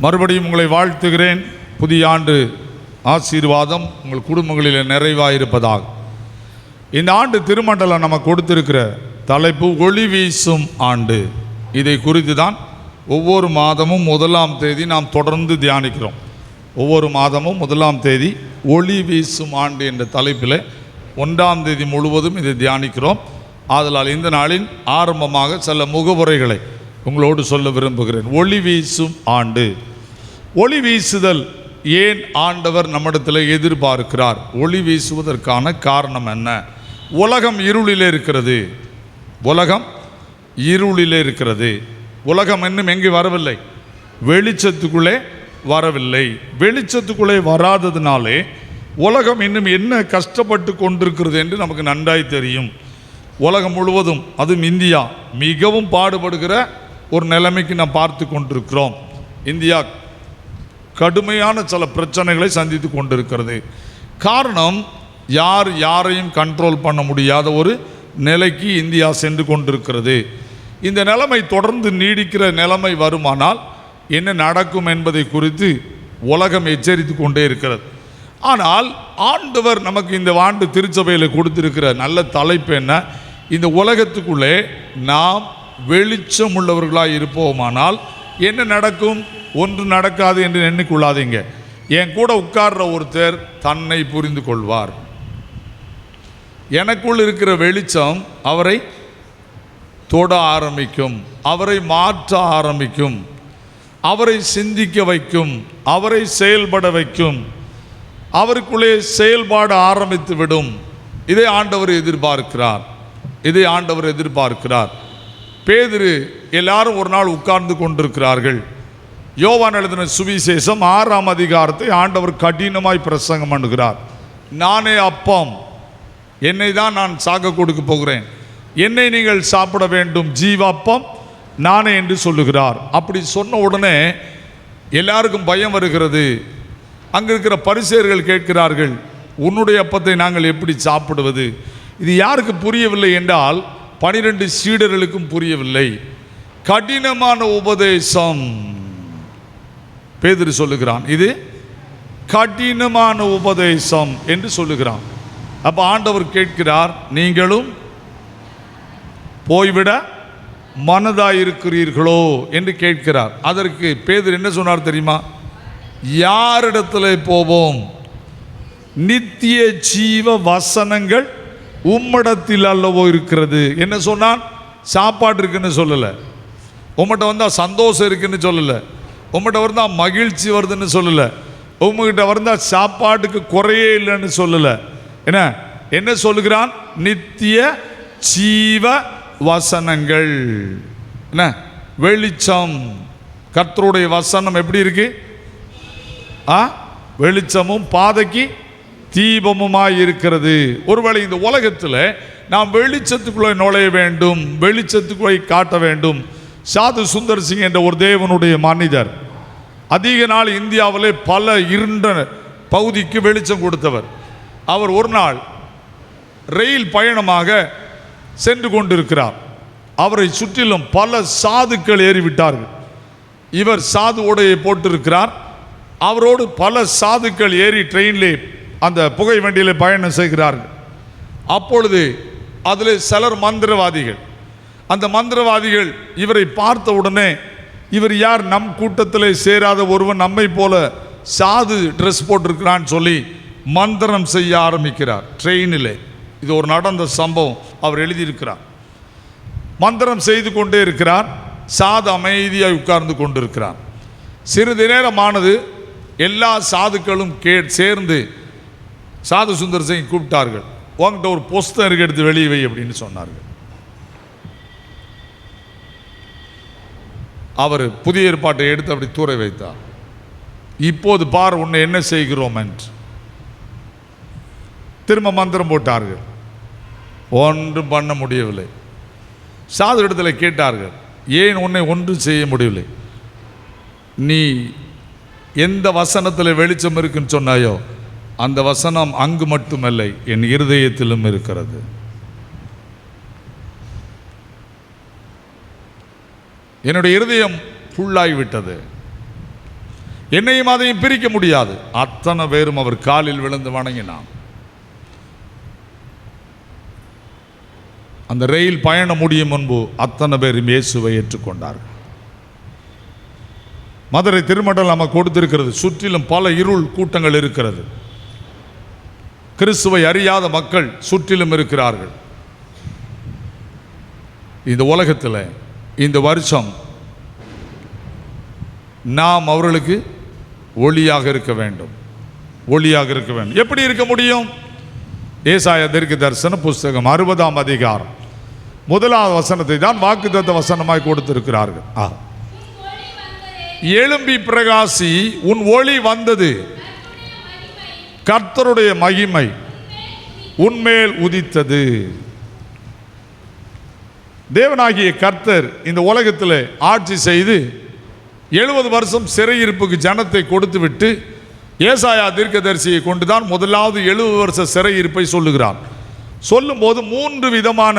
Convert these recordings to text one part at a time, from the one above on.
மறுபடியும் உங்களை வாழ்த்துகிறேன். புதிய ஆண்டு ஆசீர்வாதம் உங்கள் குடும்பங்களில் நிறைவாக இருப்பதாக. இந்த ஆண்டு திருமண்டலம் நம்ம கொடுத்திருக்கிற தலைப்பு ஒளி வீசும் ஆண்டு. இதை குறித்து தான் ஒவ்வொரு மாதமும் 1ஆம் தேதி நாம் தொடர்ந்து தியானிக்கிறோம். ஒவ்வொரு மாதமும் 1ஆம் தேதி ஒளி வீசும் ஆண்டு என்ற தலைப்பில் 1ஆம் தேதி முழுவதும் இதை தியானிக்கிறோம். ஆதலால் இந்த நாளின் ஆரம்பமாக சில முகவுரைகளை உங்களோடு சொல்ல விரும்புகிறேன். ஒளி வீசும் ஆண்டு. ஒளி வீசுதல் ஏன் ஆண்டவர் நம்மிடத்தில் எதிர்பார்க்கிறார்? ஒளி வீசுவதற்கான காரணம் என்ன? உலகம் இருளிலே இருக்கிறது. உலகம் இருளிலே இருக்கிறது. உலகம் இன்னும் எங்கே வரவில்லை? வெளிச்சத்துக்குள்ளே வரவில்லை. வெளிச்சத்துக்குள்ளே வராததுனாலே உலகம் இன்னும் என்ன கஷ்டப்பட்டு கொண்டிருக்கிறது என்று நமக்கு நன்றாய் தெரியும். உலகம் முழுவதும், அதுவும் இந்தியா மிகவும் பாடுபடுகிற ஒரு நிலைமைக்கு நாம் பார்த்து கொண்டிருக்கிறோம். இந்தியா கடுமையான சில பிரச்சனைகளை சந்தித்து கொண்டிருக்கிறது. காரணம், யாரையும் கண்ட்ரோல் பண்ண முடியாத ஒரு நிலைக்கு இந்தியா சென்று கொண்டிருக்கிறது. இந்த நிலைமை தொடர்ந்து நீடிக்கிற நிலைமை வருமானால் என்ன நடக்கும் என்பதை குறித்து உலகம் எச்சரித்து கொண்டே இருக்கிறது. ஆனால் ஆண்டவர் நமக்கு இந்த ஆண்டு திருச்சபையில் கொடுத்திருக்கிற நல்ல தலைப்பு என்ன? இந்த உலகத்துக்குள்ளே நாம் வெளிச்சம் உள்ளவர்களாக இருப்போமானால் என்ன நடக்கும்? ஒன்று நடக்காது என்று எண்ணிக்கொள்ளாதீங்க. என் கூட உட்கார்ற ஒருத்தர் தன்னை புரிந்து கொள்வார். எனக்குள் இருக்கிற வெளிச்சம் அவரை தொட ஆரம்பிக்கும், அவரை மாற்ற ஆரம்பிக்கும், அவரை சிந்திக்க வைக்கும், அவரை செயல்பட வைக்கும், அவருக்குள்ளே செயல்பாடு ஆரம்பித்து விடும். இதை ஆண்டவர் எதிர்பார்க்கிறார். இதை ஆண்டவர் எதிர்பார்க்கிறார். பேதுரு எல்லாரும் ஒரு நாள் உட்கார்ந்து கொண்டிருக்கிறார்கள். யோவான் எழுதின சுவிசேஷம் 6ஆம் அதிகாரத்தை ஆண்டவர் கடினமாய் பிரசங்கம் பண்ணுகிறார். நானே அப்பம், என்னை தான் நான் சாக கொடுக்க போகிறேன், என்னை நீங்கள் சாப்பிட வேண்டும், ஜீவாப்பம் நானே என்று சொல்லுகிறார். அப்படி சொன்ன உடனே எல்லாருக்கும் பயம் வருகிறது. அங்கே இருக்கிற பரிசேயர்கள் கேட்கிறார்கள், உன்னுடைய அப்பத்தை நாங்கள் எப்படி சாப்பிடுவது? இது யாருக்கு புரியவில்லை என்றால் 12 சீடர்களுக்கும் புரியவில்லை. கடினமான உபதேசம். பேதுரு சொல்லுகிறான், இது கடினமான உபதேசம் என்று சொல்லுகிறான். அப்போ ஆண்டவர் கேட்கிறார், நீங்களும் போய்விட மனதாயிருக்கிறீர்களோ என்று கேட்கிறார். அதற்கு பேதுரு என்ன சொன்னார் தெரியுமா? யாரிடத்தில் போவோம்? நித்திய ஜீவ வசனங்கள் உம்மிடத்தில் அல்லவோ இருக்கிறது. என்ன சொன்னான்? சாப்பாடு இருக்குன்னு சொல்லலை, உம்மிட்ட வந்தால் சந்தோஷம் இருக்குன்னு சொல்லலை, உம்மிட்ட வந்தால் மகிழ்ச்சி வருதுன்னு சொல்லலை, உங்ககிட்ட வந்தால் சாப்பாட்டுக்கு குறையே இல்லைன்னு சொல்லலை. என்ன சொல்லுகிறான்? நித்திய ஜீவ வசனங்கள். என்ன வெளிச்சம்? கர்த்தருடைய வசனம் எப்படி இருக்கு? வெளிச்சமும் பாதைக்கு தீபமுமாய் இருக்கிறது. ஒருவேளை இந்த உலகத்தில் நாம் வெளிச்சத்துக்குள்ளே நுழைய வேண்டும், வெளிச்சத்துக்குள்ளே காட்ட வேண்டும். சாது சுந்தர் சிங் என்ற ஒரு தேவனுடைய மனிதர் அதிக நாள் இந்தியாவிலே பல இருண்ட பகுதிக்கு வெளிச்சம் கொடுத்தவர். அவர் ஒரு நாள் ரயில் பயணமாக சென்று கொண்டிருக்கிறார். அவரை சுற்றிலும் பல சாதுக்கள் ஏறிவிட்டார்கள். இவர் சாது உடையை போட்டிருக்கிறார். அவரோடு பல சாதுக்கள் ஏறி ட்ரெயினிலே அந்த புகை வண்டியில் பயணம் செய்கிறார்கள். அப்பொழுது அதில் சிலர் மந்திரவாதிகள். அந்த மந்திரவாதிகள் இவரை பார்த்த உடனே, இவர் யார்? நம் கூட்டத்தில் சேராத ஒருவன், நம்மை போல சாது ட்ரெஸ் போட்டிருக்கிறான்னு சொல்லி மந்திரம் செய்ய ஆரம்பிக்கிறார் ட்ரெயினில். இது ஒரு நடந்த சம்பவம், அவர் எழுதியிருக்கிறார். மந்திரம் செய்து கொண்டே இருக்கிறார். சாது அமைதியாக உட்கார்ந்து கொண்டிருக்கிறார். சிறிது நேரமானது. எல்லா சாதுக்களும் சேர்ந்து சாது சுந்தர் சிங் கூப்பிட்டார்கள். உங்ககிட்ட ஒரு புஸ்தகம் எடுத்து வெளியே வை அப்படின்னு சொன்னார்கள். அவர் புதிய ஏற்பாட்டை எடுத்து அப்படி தூர வைத்தார். இப்போது பார் உன்னை என்ன செய்கிறோம் என்று. திரும்ப மந்திரம் போட்டார்கள். ஒன்றும் பண்ண முடியவில்லை. சாது இடத்துல கேட்டார்கள், ஏன் உன்னை ஒன்றும் செய்ய முடியவில்லை? நீ எந்த வசனத்தில் வெளிச்சம் இருக்குன்னு சொன்னாயோ அந்த வசனம் அங்கு மட்டுமல்ல, என் இருதயத்திலும் இருக்கிறது. என்னுடைய இருதயம் ஃபுல்லாகிவிட்டது. என்னையும் அதையும் பிரிக்க முடியாது. அத்தனை பேரும் அவர் காலில் விழுந்து வணங்கினான். அந்த ரயில் பயணம் முடியும் முன்பு அத்தனை பேரும் இயேசுவை ஏற்றுக்கொண்டார்கள். மதுரை திருமண்டலம் நம்ம கொடுத்திருக்கிறது. சுற்றிலும் பல இருள் கூட்டங்கள் இருக்கிறது. கிறிஸ்துவை அறியாத மக்கள் சுற்றிலும் இருக்கிறார்கள். இந்த உலகத்தில் இந்த வருஷம் நாம் அவர்களுக்கு ஒளியாக இருக்க வேண்டும். ஒளியாக இருக்க வேண்டும். எப்படி இருக்க முடியும்? ஏசாயா தீர்க்கதரிசன புஸ்தகம் 60ஆம் அதிகாரம் 1வது வசனத்தை தான் வாக்குத்தத்த வசனமாய் கொடுத்திருக்கிறார்கள். எழும்பி பிரகாசி, உன் ஒளி வந்தது, கர்த்தருடைய மகிமை உன்மேல் உதித்தது. தேவனாகிய கர்த்தர் இந்த உலகத்தில் ஆட்சி செய்து 70 வருஷம் சிறையிருப்புக்கு ஜனத்தை கொடுத்து விட்டு ஏசாயா தீர்க்கதரிசியை கொண்டுதான் முதலாவது 70 வருஷ சிறையிருப்பை சொல்லுகிறார். சொல்லும்போது 3 விதமான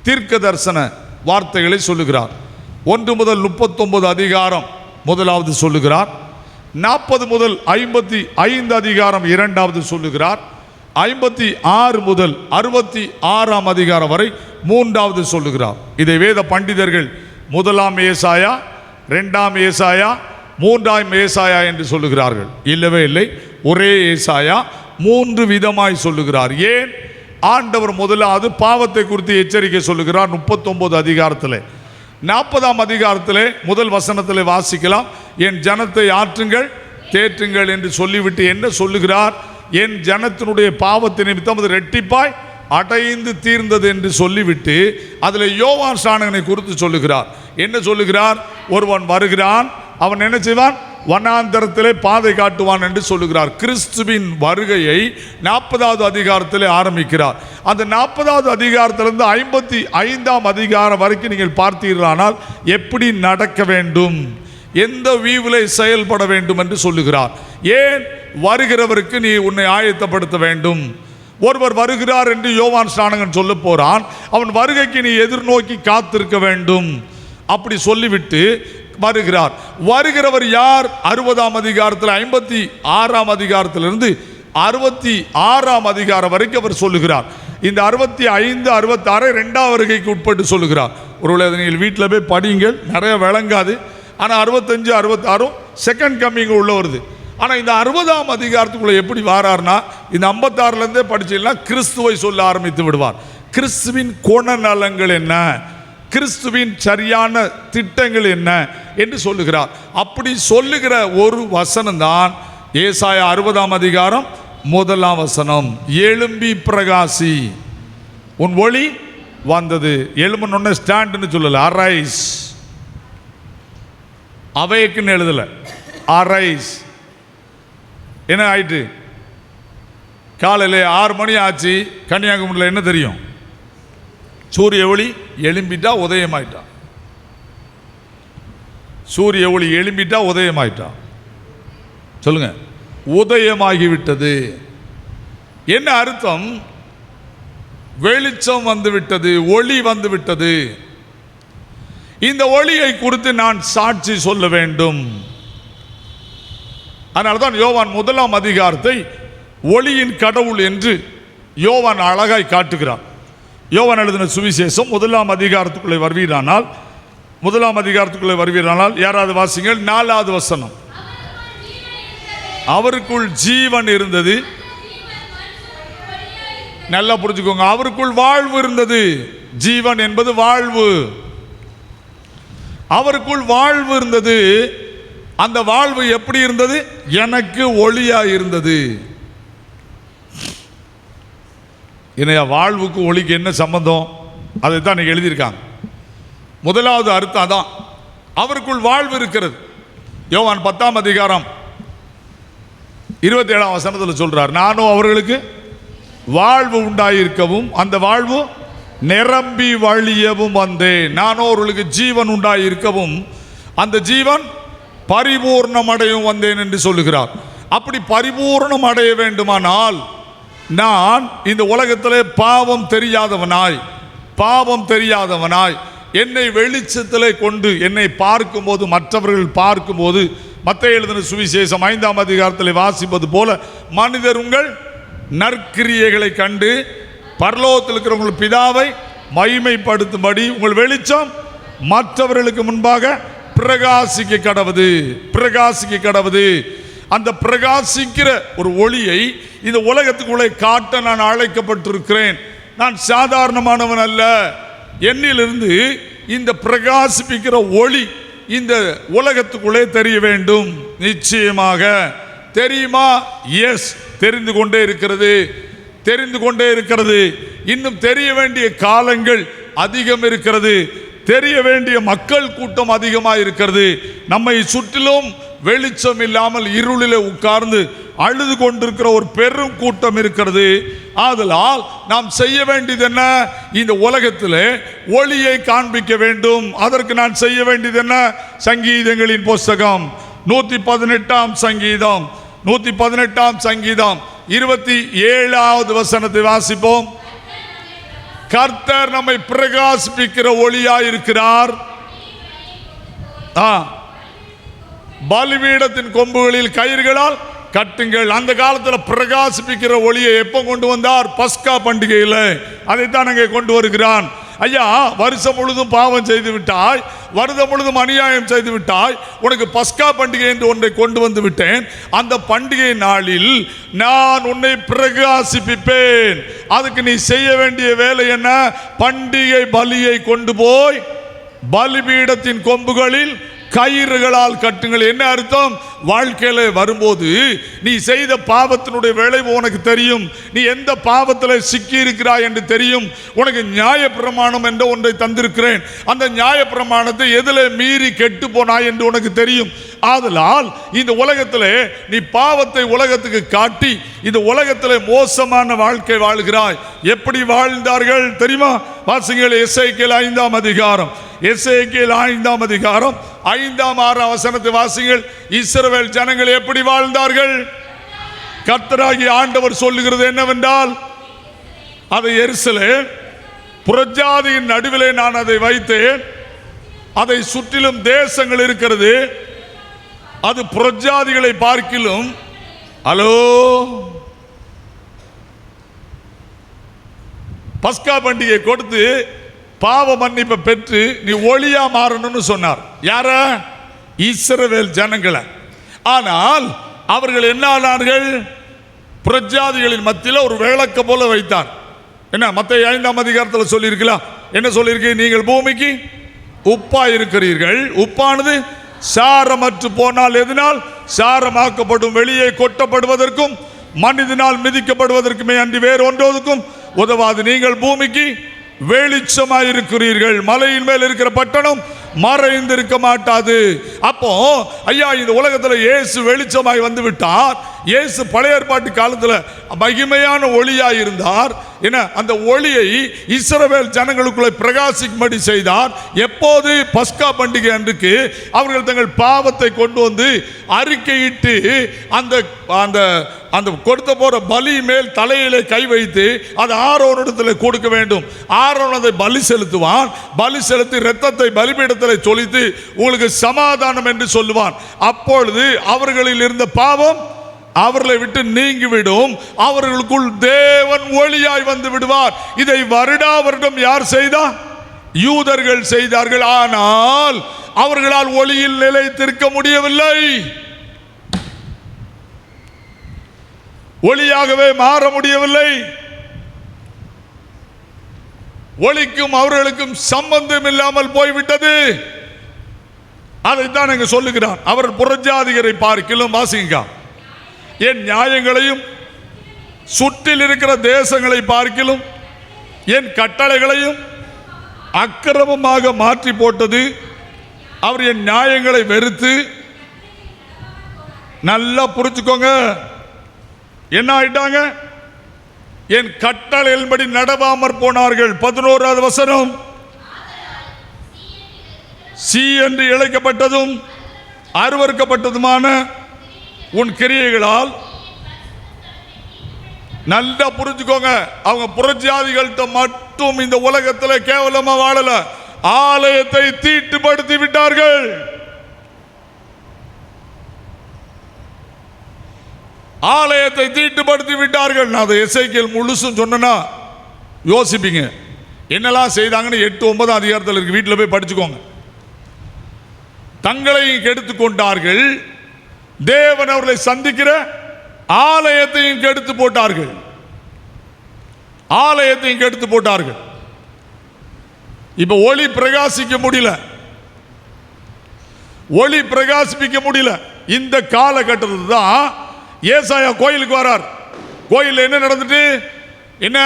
தீர்க்க தரிசன வார்த்தைகளை சொல்லுகிறார். 1 முதல் 39 அதிகாரம் முதலாவது சொல்லுகிறார். 40 முதல் 55 அதிகாரம் இரண்டாவது சொல்லுகிறார். 56 முதல் 66ஆம் அதிகாரம் வரை மூன்றாவது சொல்லுகிறார். இதை வேத பண்டிதர்கள் 1ஆம் ஏசாயா, 2ஆம் ஏசாயா, 3ஆம் ஏசாயா என்று சொல்லுகிறார்கள். இல்லவே இல்லை, ஒரே ஏசாயா 3 விதமாய் சொல்லுகிறார். ஏன்? ஆண்டவர் முதலாவது பாவத்தை குறித்து எச்சரிக்கை சொல்லுகிறார் 39 அதிகாரத்தில். 40ஆம் அதிகாரத்தில் முதல் வசனத்தில் வாசிக்கலாம், என் ஜனத்தை ஆற்றுங்கள் தேற்றுங்கள் என்று சொல்லிவிட்டு என்ன சொல்லுகிறார்? என் ஜனத்தினுடைய பாவத்தை நிமித்தம் அது ரெட்டிப்பாய் அடைந்து தீர்ந்தது என்று சொல்லிவிட்டு அதில் யோவான் ஸ்நானகனை குறித்து சொல்லுகிறார். என்ன சொல்லுகிறார்? ஒருவன் வருகிறான், அவன் என்ன செய்வான்? வனாந்தரத்திலே பாதை காட்டுவான் என்று சொல்லுகிறார். கிறிஸ்துவின் வருகையை 40வது அதிகாரத்தில் ஆரம்பிக்கிறார். அந்த 40வது அதிகாரத்திலிருந்து 55ஆம் அதிகாரம் வரைக்கும் நீங்கள் பார்த்தீர்களானால் எப்படி நடக்க வேண்டும், எந்த வீவிலை செயல்பட வேண்டும் என்று சொல்லுகிறார். ஏன்? வருகிறவருக்கு நீ உன்னை ஆயத்தப்படுத்த வேண்டும். ஒருவர் வருகிறார் என்று யோவான் ஸ்நானகன் சொல்ல போறான், அவன் வருகைக்கு நீ எதிர்நோக்கி காத்திருக்க வேண்டும். அப்படி சொல்லிவிட்டு வருகிறார். வருகிறவர் யார்? 60ஆம் அதிகாரத்தில் 56ஆம் அதிகாரத்திலிருந்து 66ஆம் அதிகாரம் வரைக்கும் அவர் சொல்லுகிறார். இந்த 65, 66 2ஆம் வருகைக்கு உட்பட்டு சொல்லுகிறார். ஒருவேளை நீங்கள் வீட்டில் போய் படியுங்கள், நிறைய விளங்காது. ஆனால் 65, 66 செகண்ட் கம்மிங் உள்ள வருது. ஆனால் இந்த 60ஆம் அதிகாரத்துக்குள்ளே எப்படி வாரார்னா, இந்த 56லேருந்தே படிச்சீங்கன்னா கிறிஸ்துவை சொல்ல ஆரம்பித்து விடுவார். கிறிஸ்துவின் குணநலங்கள் என்ன, கிறிஸ்துவின் சரியான திட்டங்கள் என்ன என்று சொல்லுகிறார். அப்படி சொல்லுகிற ஒரு வசனம் தான் ஏசாயா 60ஆம் அதிகாரம் 1ஆம் வசனம். எழும்பி பிரகாசி, உன் ஒளி வந்தது. எழும்புன்னு ஸ்டாண்டுன்னு சொல்லல, அரைஸ். அவைக்குன்னு எழுதல, அரைஸ். என்ன ஆயிட்டு? காலையில் 6 மணி ஆச்சு. கன்னியாகுமரியில் என்ன தெரியும்? சூரிய ஒளி எழும்பிட்டா உதயமாயிட்டா. சூரிய ஒளி எழும்பிட்டா உதயமாயிட்டா. சொல்லுங்க, உதயமாகிவிட்டது. என்ன அர்த்தம்? வெளிச்சம் வந்து விட்டது, ஒளி வந்து விட்டது. இந்த ஒளியை குறித்து நான் சாட்சி சொல்ல வேண்டும். அதனால்தான் யோவான் 1ஆம் அதிகாரத்தை ஒளியின் கடவுள் என்று யோவான் அழகாய் காட்டுகிறார். யோவான் எழுதின சுவிசேஷம் 1ஆம் அதிகாரத்துக்குள்ளே வருவீரானால், 1ஆம் அதிகாரத்துக்குள்ளே வருவீரானால் யாராவது வாசிங்கள் 4வது வசனம். அவருக்குள் ஜீவன் இருந்தது. நல்லா புரிஞ்சுக்கோங்க, அவருக்குள் வாழ்வு இருந்தது. ஜீவன் என்பது வாழ்வு. அவருக்குள் வாழ்வு இருந்தது. அந்த வாழ்வு எப்படி இருந்தது? எனக்கு ஒளியா இருந்தது. என்னையா வாழ்வுக்கு ஒளிக்கு என்ன சம்பந்தம்? அதை தான் நீங்க எழுதியிருக்காங்க. முதலாவது அர்த்தம் அதான், அவருக்குள் வாழ்வு இருக்கிறது. யோவான் 10ஆம் அதிகாரம் 27ஆம் வசனத்தில் சொல்றார், நானும் அவர்களுக்கு வாழ்வு உண்டாயிருக்கவும் அந்த வாழ்வு நிரம்பி வழியவும் வந்தேன். நானும் அவர்களுக்கு ஜீவன் உண்டாயிருக்கவும் அந்த ஜீவன் பரிபூர்ணம் அடையவும் வந்தேன் என்று சொல்லுகிறார். அப்படி பரிபூர்ணம் அடைய வேண்டுமானால் நான் இந்த உலகத்திலே பாவம் தெரியாதவனாய் என்னை வெளிச்சத்திலே கொண்டு என்னை பார்க்கும்போது, மற்றவர்கள் பார்க்கும்போது மத்தேயு எழுதின சுவிசேஷம் 5ஆம் அதிகாரத்தில் வாசிப்பது போல, மனிதர் உங்கள் நற்கிரியைகளை கண்டு பரலோகத்தில் இருக்கிற உங்கள் பிதாவை மகிமைப்படுத்தும்படி உங்கள் வெளிச்சம் மற்றவர்களுக்கு முன்பாக பிரகாசிக்க கடவுது. அந்த பிரகாசிக்கிற ஒரு ஒளியை இந்த உலகத்துக்குள்ளே காட்ட நான் அழைக்கப்பட்டிருக்கிறேன். நான் சாதாரணமானவன் அல்ல. என்னிலிருந்து இந்த பிரகாசிப்பிக்கிற ஒளி இந்த உலகத்துக்குள்ளே தெரிய வேண்டும். நிச்சயமாக தெரியுமா? எஸ், தெரிந்து கொண்டே இருக்கிறது. இன்னும் தெரிய வேண்டிய காலங்கள் அதிகம் இருக்கிறது. தெரிய வேண்டிய மக்கள் கூட்டம் அதிகமாக இருக்கிறது. நம்மை சுற்றிலும் வெளிச்சம் இல்லாமல் இருளிலே உட்கார்ந்து அழுது கொண்டிருக்கிற ஒரு பெரும் கூட்டம் இருக்கிறது. ஆதலால் நாம் செய்ய வேண்டியது என்ன? இந்த உலகத்தில் ஒளியை காண்பிக்க வேண்டும். அதற்கு நான் செய்ய வேண்டியது என்ன? சங்கீதங்களின் புஸ்தகம் 118ஆம் சங்கீதம் 27வது வசனத்தை வாசிப்போம். கர்த்தர் நம்மை பிரகாசிப்பிக்கிற ஒளியாயிருக்கிறார். பலிபீடத்தின் கொம்புகளில் கயிறுகளால் கட்டுங்கள். அந்த காலத்தில் பிரகாசிப்பிக்கிற ஒளியை எப்போ கொண்டு வந்தார்? பஸ்கா பண்டிகையில். அதைத்தான் அங்கே கொண்டு வருகிறான். ஐயா, வருஷம் முழுதும் பாவம் செய்து விட்டாய், வருடம் முழுதும் அநியாயம் செய்து விட்டாய், உனக்கு பஸ்கா பண்டிகை என்று ஒன்றை கொண்டு வந்து விட்டேன். அந்த பண்டிகை நாளில் நான் உன்னை பிரகாசிப்பிப்பேன். அதுக்கு நீ செய்ய வேண்டிய வேலை என்ன? பண்டிகை பலியை கொண்டு போய் பலிபீடத்தின் கொம்புகளில் கயிறுகளால் கட்டுங்கள். என்ன அர்த்தம்? வாழ்க்கையில வரும்போது நீ செய்த பாவத்தினுடைய விளைவு உனக்கு தெரியும். நீ எந்த பாவத்தில் சிக்கி இருக்கிறாய் என்று தெரியும். உனக்கு நியாயப்பிரமாணம் என்ற ஒன்றை தந்திருக்கிறேன். அந்த நியாயப்பிரமாணத்தை எதில் மீறி கெட்டு போனாய் என்று உனக்கு தெரியும். ஆதலால் இந்த உலகத்தில் நீ பாவத்தை உலகத்துக்கு காட்டி இந்த உலகத்தில் மோசமான வாழ்க்கை வாழ்கிறாய். எப்படி வாழ்ந்தார்கள் தெரியுமா? வாசிங்கள், எசேக்கியேல் 5ஆம் அதிகாரம் 5ஆம் 6ஆம் வசனத்தை வாசிங்கள். இஸ்ரவேல் ஜனங்கள் எப்படி வாழ்ந்தார்கள்? கர்த்தராகிய ஆண்டவர் சொல்லுகிறது என்னவென்றால், அதை எருசலேம் புறஜாதியின் நடுவிலே நான் அதை வைத்தேன். அதை சுற்றிலும் தேசங்கள் இருக்கிறது. அது புறஜாதிகளை பார்க்கிலும் பஸ்கா பண்டிகை கொடுத்து பாவ மன்னிப்பை பெற்று நீ ஒளியா மாறணும்னு சொன்னார். யார? இஸ்ரவேல் ஜனங்களை. ஆனால் அவர்கள் என்ன ஆனார்கள்? புறஜாதிகளின் மத்தியில் ஒரு விளக்க போல வைத்தார். என்ன மத்தேயு 5ஆம் அதிகாரத்தில் சொல்லியிருக்கலாம். என்ன சொல்லியிருக்கு? நீங்கள் பூமிக்கு உப்பா இருக்கிறீர்கள். உப்பானது சாரமற்று போனால் எதனால்? சாரமாக்கப்படும். வெளியே கொட்டப்படுவதற்கும் மனிதனால் மிதிக்கப்படுவதற்குமே அன்றி வேறு ஒன்றோதுக்கும் உதவாது. நீங்கள் பூமிக்கு வெளிச்சமாயிருக்கிறீர்கள். மலையின் மேல் இருக்கிற பட்டணம் மறைந்திருக்க மாட்டாது. அப்போ ஐயா, இந்த உலகத்தில் இயேசு வெளிச்சமாய் வந்து விட்டார். இயேசு பழைய ஏற்பாட்டு காலத்தில் மகிமையான ஒளியாய் இருந்தார். என்ன, அந்த ஒளியை இஸ்ரவேல் ஜனங்களுக்குள்ளே பிரகாசிக்கும்படி செய்தார். எப்போது? பஸ்கா பண்டிகை அன்றைக்கு அவர்கள் தங்கள் பாவத்தை கொண்டு வந்து அறிக்கையிட்டு அந்த அந்த அந்த கொடுத்த போற பலி மேல் தலையிலே கை வைத்து அது ஆரோனிடத்தில் கொடுக்க வேண்டும். ஆரோன் அதை பலி செலுத்துவான். பலி செலுத்தி இரத்தத்தை பலிபீடத்தில் சொலித்து உங்களுக்கு சமாதானம் என்று சொல்லுவான். அப்பொழுது அவர்களில் இருந்த பாவம் அவர்களை விட்டு நீங்கிவிடும். அவர்களுக்குள் தேவன் ஒளியாய் வந்து விடுவார். இதை வருடா வருடம் யார் செய்தார்? யூதர்கள் செய்தார்கள். ஆனால் அவர்களால் ஒளியில் நிலைத்திருக்க முடியவில்லை. ஒளியாகவே மாற முடியவில்லை. ஒளிக்கும் அவர்களுக்கும் சம்பந்தம் இல்லாமல் போய்விட்டது. அதைத்தான் இங்கு சொல்லுகிறான். அவர் புறஜாதிகரை பார்க்கிலும், வாசிங்க, என் நியாயங்களையும் சுற்றில் இருக்கிற தேசங்களை பார்க்கிலும் என் கட்டளைகளையும் அக்கிரமமாக மாற்றி போட்டது. அவர் என் நியாயங்களை வெறுத்து, நல்லா புரிஞ்சுக்கோங்க, என்ன ஆயிட்டாங்க? என் கட்டளையின்படி நடவாமற் போனார்கள். 11வது வசனம், சி என்று இழைக்கப்பட்டதும் அருவருக்கப்பட்டதுமான உன் கிரியைகளால். நல்லா புரிஞ்சுக்கோங்க, அவங்க புறஜாதிகள்கிட்ட மட்டும் இந்த உலகத்தில் கேவலமா வாழல, ஆலயத்தை தீட்டுப்படுத்தி விட்டார்கள். ஆலயத்தை தீட்டுப்படுத்தி விட்டார்கள். நான் அதை எசேக்கியேல் முழுசும் சொன்னா யோசிப்பீங்க என்னெல்லாம் செய்தாங்கன்னு 8-9 அதிகாரத்தில் இருக்கு, வீட்டில் போய் படிச்சுக்கோங்க. தங்களை கெடுத்து கொண்டார்கள், தேவன் அவர்களை சந்திக்கிற ஆலயத்தையும் கெடுத்து போட்டார்கள். ஆலயத்தையும் கெடுத்து போட்டார்கள். இப்ப ஒளி பிரகாசிக்க முடியல, ஒளி பிரகாசிப்பிக்க முடியல. இந்த காலகட்டத்தில் தான் ஏசாயா கோயிலுக்கு வரார். கோயிலில் என்ன நடந்துட்டு, என்ன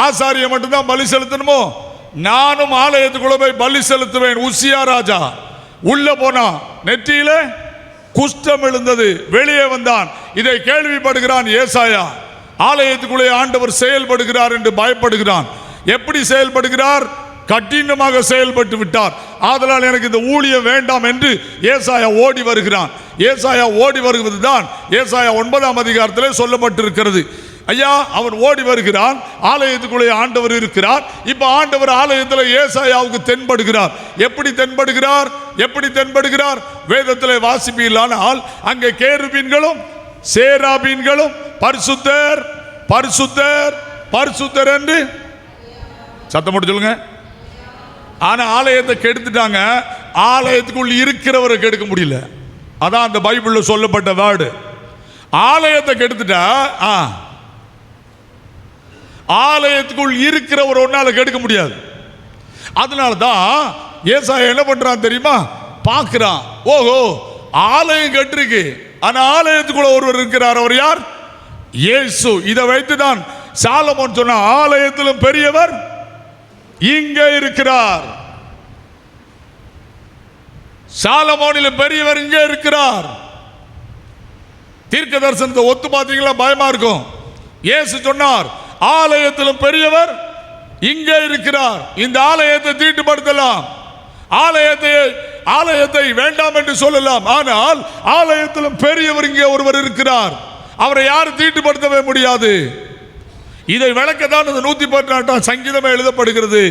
ஆசாரிய மட்டும்தான் பலி செலுத்தணுமோ, நானும் ஆலயத்துக்குள்ள போய் பலி செலுத்துவேன். உசியா ராஜா உள்ள போனா நெற்றியில குஷ்டம் எழுந்தது, வெளியே வந்தான். இதை கேள்விப்படுகிறான் ஏசாயா. ஆலயத்துக்குள்ளே ஆண்டவர் செயல்படுகிறார் என்று பயப்படுகிறான். எப்படி செயல்படுகிறார்? கடினமாக செயல்பட்டு விட்டார். ஆதலால் எனக்கு இந்த ஊழியம் வேண்டாம் என்று ஏசாயா ஓடி வருகிறான். ஏசாயா ஓடி வருவதுதான் ஏசாயா 9ஆம் அதிகாரத்திலே சொல்லப்பட்டிருக்கிறது. ஐயா, அவன் ஓடி வருகிறான், ஆலயத்துக்குள்ளே ஆண்டவர் இருக்கிறார். இப்ப ஆண்டவர் ஆலயத்தில் ஏசாயாவுக்கு தென்படுகிறார். எப்படி தென்படுகிறார்? எப்படி தென்படுகிறார்? வேதத்திலே வாசிப்பீர்களானால் அங்கே கேருபீன்களும் சேராபீன்களும் பரிசுத்தர் பரிசுத்தர் பரிசுத்தர் என்று சத்தம் போட்டு சொல்லுங்க. ஆனா ஆலயத்தை கெடுத்துட்டாங்க, ஆலயத்துக்குள் இருக்கிறவரை கெடுக்க முடியல. அதான் அந்த பைபிள்ல சொல்லப்பட்ட வேர்டு. ஆலயத்தை கெடுத்துட்டா ஆலயத்துக்குள் இருக்கிறவர் ஒன்னால கெடுக்க முடியாது. அதனால தான் ஏசாயா என்ன பண்றான் தெரியுமா? பார்க்கிறான், ஓஹோ ஆலயம் கெட்டிருக்கு, ஆனா ஆலயத்துக்குள்ள ஒருவர் இருக்கிறார். அவர் யார்? இயேசு. இதை வைத்துதான் சாலமோன் சொன்ன ஆலயத்திலும் பெரியவர் இங்கே இருக்கிறார். சாலமோனிலும் பெரியவர் இங்கே இருக்கிறார். தீர்க்க தரிசனத்தை ஒத்து பார்த்தீங்களா? பயமா இருக்கும். இயேசு சொன்னார், ஆலயத்திலும் பெரியவர் இங்கே இருக்கிறார். இந்த ஆலயத்தை தீட்டுப்படுத்தலாம், ஆலயத்தை வேண்டாம் என்று சொல்லலாம், ஆனால் ஆலயத்திலும் பெரியவர் இங்கே ஒருவர் இருக்கிறார். அவரை யாரும் தீட்டுப்படுத்தவே முடியாது. இதை விளக்கத்தான் இந்த 118ஆம் சங்கீதமே எழுதப்படுகிறது.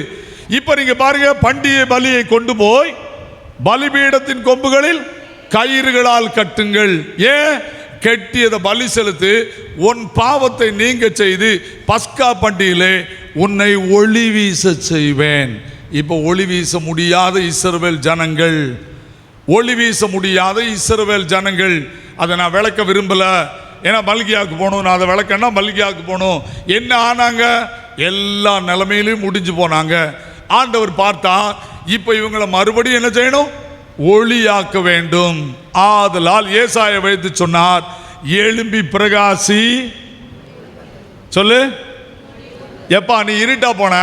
இப்ப நீங்க பாருங்க, பண்டிகை பலியை கொண்டு போய் பலிபீடத்தின் கொம்புகளில் கயிறுகளால் கட்டுங்கள். ஏன் கெட்டியதை பலி செலுத்து, உன் பாவத்தை நீங்க செய்து பஸ்கா பண்டிகையிலே உன்னை ஒளி வீச செய்வேன். இப்போ ஒளி வீச முடியாத இஸ்ரவேல் ஜனங்கள், ஒளி வீச முடியாத இஸ்ரவேல் ஜனங்கள், அதை நான் விளக்க விரும்பல. ஏன்னா மல்கியாவுக்கு போகணும், நான் அதை விளக்கன்னா மல்கியாவுக்கு போகணும். என்ன ஆனாங்க? எல்லா நிலைமையிலையும் முடிஞ்சு போனாங்க. ஆண்டவர் பார்த்தா இப்போ இவங்களை மறுபடியும் என்ன செய்யணும்? ஒளியாக்க வேண்டும். ஆதலால் ஏசாயா வைத்து சொன்னார், எழும்பி பிரகாசி. சொல்லு. எப்பா நீ இருட்டா போன,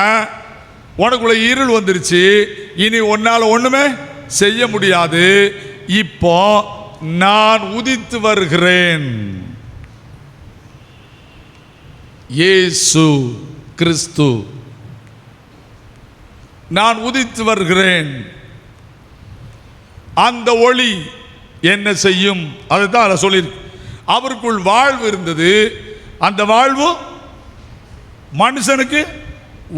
உனக்குள்ள இருள் வந்துருச்சு, இனி உன்னால ஒண்ணுமே செய்ய முடியாது. இப்போ நான் உதித்து வருகிறேன். இயேசு கிறிஸ்து, நான் உதித்து வருகிறேன். அந்த ஒளி என்ன செய்யும்? அதுதான் சொல்லி, அவருக்குள் வாழ்வு இருந்தது, அந்த வாழ்வு மனுஷனுக்கு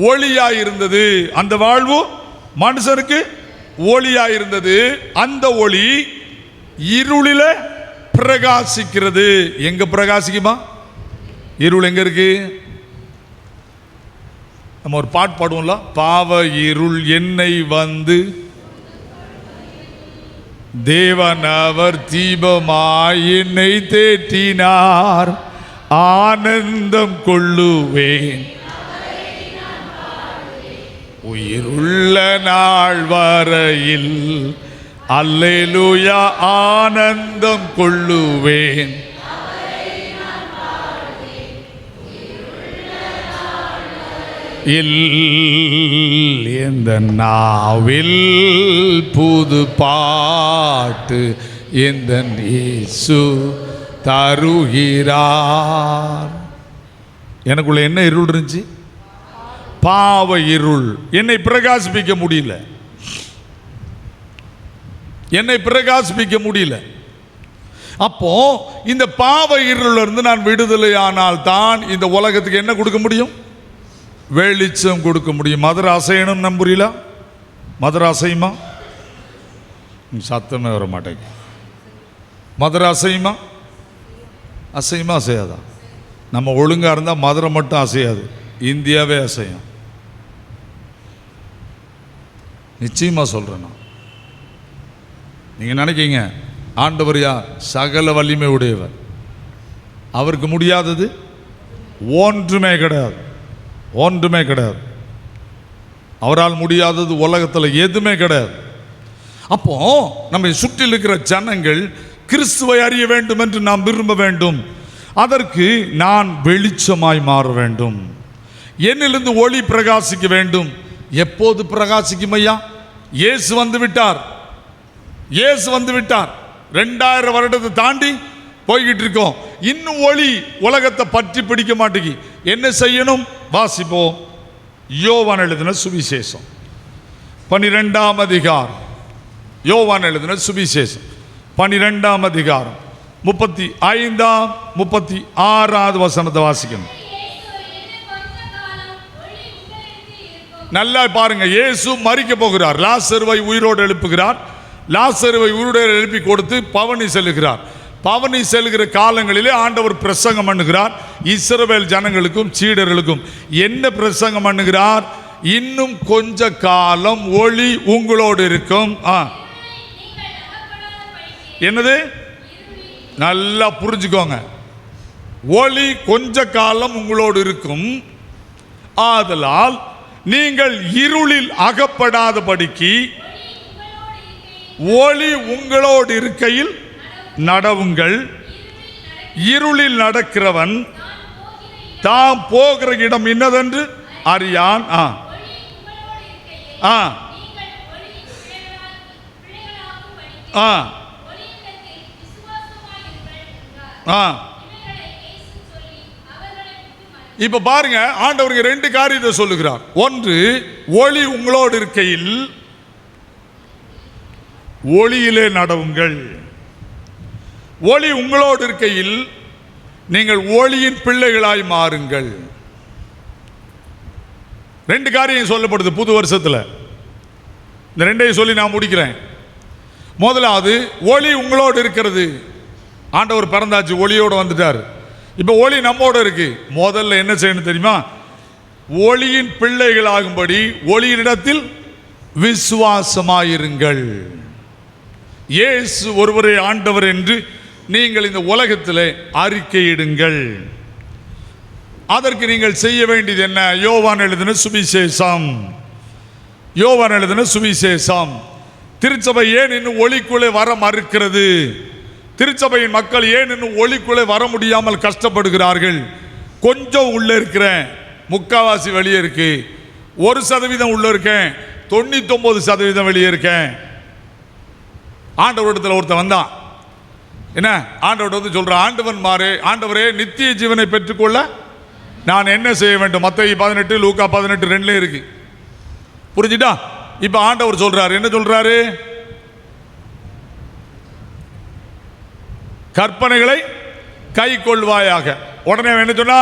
ஒளியாயிருந்தது. அந்த வாழ்வு மனுஷனுக்கு ஒளியாயிருந்தது. அந்த ஒளி இருளில பிரகாசிக்கிறது. எங்க பிரகாசிக்குமா? இருள் எங்க இருக்கு? நம்ம ஒரு பாட்டு பாடுவோம்ல, பாவ இருள் என்னை வந்து தேவன் அவர் தீபமாய் என்னை தேற்றினார், ஆனந்தம் கொள்ளுவேன் உயிருள்ள நாள் வரையில், அல்லேலூயா ஆனந்தம் கொள்ளுவேன். இந்த நாவில் புது பாட்டு இந்த இயேசு தருகிறார். எனக்குள்ள என்ன இருள் இருந்துச்சு? பாவ இருள். என்னை பிரகாசிப்பிக்க முடியல, என்னை பிரகாசிப்பிக்க முடியல. அப்போ இந்த பாவ இருள் இருந்து நான் விடுதலை ஆனால் தான் இந்த உலகத்துக்கு என்ன கொடுக்க முடியும்? வெளிச்சம் கொடுக்க முடியும். மதுரை அசையணும் நம்புறீல? மதுரை அசையுமா? சத்தமே வர மாட்டேங்க. மதுரை அசையுமா? அசையுமா அசையாதா? நம்ம ஒழுங்காக இருந்தால் மதுரை மட்டும் அசையாது, இந்தியாவே அசையும். நிச்சயமாக சொல்கிறேன் நான். நீங்கள் நினைக்கிங்க ஆண்டவர் யார்? சகல வலிமை உடையவர். அவருக்கு முடியாதது ஒன்றுமே கிடையாது, ஒன்றுமே கிடையாது. அவரால் முடியாதது உலகத்தில் எதுவுமே கிடையாது. அப்போ நம்மை சுற்றி இருக்கிற ஜனங்கள் கிறிஸ்துவை அறிய வேண்டும் என்று நாம் விரும்ப வேண்டும். அதற்கு நான் வெளிச்சமாய் மாற வேண்டும். என்னிலிருந்து ஒளி பிரகாசிக்க வேண்டும். எப்போது பிரகாசிக்கும் ஐயா? இயேசு வந்து விட்டார், இயேசு வந்து விட்டார். 2000 வருடத்தை தாண்டி போய்கிட்டு இருக்கோம். இன்னும் ஒளி உலகத்தை பற்றி பிடிக்க மாட்டேங்கி. என்ன செய்யணும்? வாசிப்போம். யோவான் எழுதின சுவிசேஷம் 12ஆம் அதிகாரம். யோவான் எழுதின சுவிசேஷம் 12ஆம் அதிகாரம் 35 36 வசனத்தை வாசிக்கணும். நல்லா பாருங்க. இயேசு மரிக்க போகிறார். லாசருவை உயிரோடு எழுப்புகிறார். லாசருவை உயிரோடு எழுப்பி கொடுத்து பவனி செல்லுகிறார். பவனி செல்கிற காலங்களிலே ஆண்டவர் பிரசங்கம் பண்ணுகிறார். இஸ்ரவேல் ஜனங்களுக்கும் சீடர்களுக்கும் என்ன பிரசங்கம் பண்ணுகிறார்? இன்னும் கொஞ்ச காலம் ஒளி உங்களோடு இருக்கும். என்னது? நல்லா புரிஞ்சுக்கோங்க. ஒளி கொஞ்ச காலம் உங்களோடு இருக்கும், ஆதலால் நீங்கள் இருளில் அகப்படாதபடிக்கு ஒளி உங்களோடு இருக்கையில் நடவுங்கள். இருளில் நடக்கிறவன் தாம் போகிற இடம் இன்னதென்று அறியான். இப்ப பாருங்க, ஆண்டவருக்கு 2 காரியத்தை சொல்லுகிறார். ஒன்று, ஒளி உங்களோடு இருக்கையில் ஒளியிலே நடவுங்கள். ஒளி உங்களோடு இருக்கையில் நீங்கள் ஒளியின் பிள்ளைகளாய் மாறுங்கள். 2 காரியம் சொல்லப்படுது புது வருஷத்தில். இந்த 2ஐயும் சொல்லி நான் முடிக்கிறேன். முதலாவது, ஒளி உங்களோடு இருக்கிறது. ஆண்டவர் பிறந்தாச்சு, ஒளியோடு வந்துட்டார். இப்போ ஒளி நம்மோடு இருக்கு. முதல்ல என்ன செய்யணும் தெரியுமா? ஒளியின் பிள்ளைகளாகும்படி ஒளியினிடத்தில் விசுவாசமாயிருங்கள். இயேசு ஒருவரே ஆண்டவர் என்று நீங்கள் இந்த உலகத்தில் அறிக்கையிடுங்கள். அதற்கு நீங்கள் செய்ய வேண்டியது என்ன? யோவான் எழுதின சுவிசேஷம். யோவான் எழுதின சுவிசேஷம். திருச்சபை ஏன் இன்னும் ஒளிக்குள்ளே வர மறுக்கிறது? திருச்சபையின் மக்கள் ஏன் இன்னும் ஒளிக்குள்ளே வர முடியாமல் கஷ்டப்படுகிறார்கள்? கொஞ்சம் உள்ள இருக்கிறேன், 3/4 வெளியே இருக்கு. 1% உள்ள இருக்கேன், 99% வெளியே இருக்கேன். ஆண்டவரிடத்தில் ஒருத்தன் வந்தான். என்ன? ஆண்டவர் வந்து சொல்ற, ஆண்டவன் மாறே, ஆண்டவரே நித்திய ஜீவனை பெற்றுக்கொள்ள நான் என்ன செய்ய வேண்டும்? மத்தேயு 18 லூக்கா 18:2 இருக்கு. புரிஞ்சுட்டா? இப்ப ஆண்டவர் சொல்றாரு, என்ன சொல்றாரு? கற்பனைகளை கை கொள்வாயாக. உடனே என்ன சொன்னா?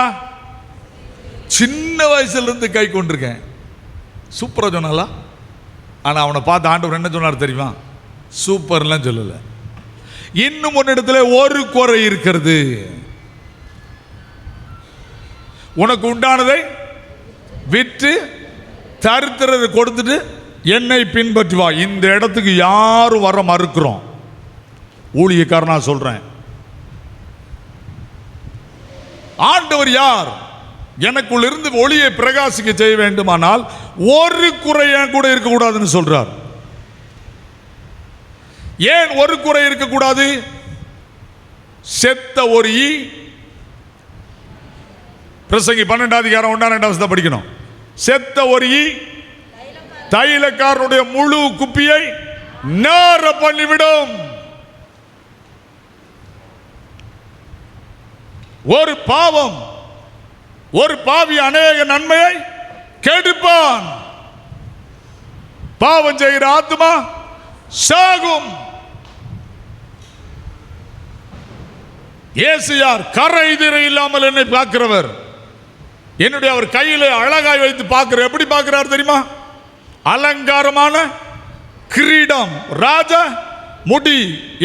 சின்ன வயசுல இருந்து கை கொண்டிருக்கேன். சூப்பரா சொன்னாலா? ஆனா அவனை பார்த்து ஆண்டவர் என்ன சொன்னார் தெரியுமா? சூப்பர்லாம் சொல்லல. இன்னும் ஒன்னிடத்துல ஒரு குறை இருக்கிறது. உனக்கு உண்டானதை விற்று தரித்திரத்தை கொடுத்துட்டு என்னை பின்பற்றி வா. இந்த இடத்துக்கு யாரும் வர மறுக்கிறோம். ஊழியக்காரனா சொல்றேன். ஆண்டவர் யார்? எனக்குள்ள இருந்து ஒளியை பிரகாசிக்க செய்ய வேண்டுமானால் ஒரு குறைய கூட இருக்கக்கூடாதுன்னு சொல்றார். ஏன் ஒரு குறை இருக்கக்கூடாது? செத்த ஒரு ஈ. பிரசங்கி 12ஆம் அதிகாரம் 1-2 வசனத்தை படிக்கணும். செத்த ஒரு ஈ தைலக்காரனுடைய முழு குப்பியை நார பண்ணிவிடும். ஒரு பாவம், ஒரு பாவி அநேக நன்மையை கெடுப்பான். பாவம் செய்கிற ஆத்மா சாகும். இயேசு யார்? கரை திரை இல்லாமல் என்னை பார்க்கிறவர். என்னுடைய அவர் கையில அழகாய் வைத்து பார்க்கிற. எப்படி பார்க்கிறார் தெரியுமா? அலங்காரமான கிரீடம், ராஜ முடி,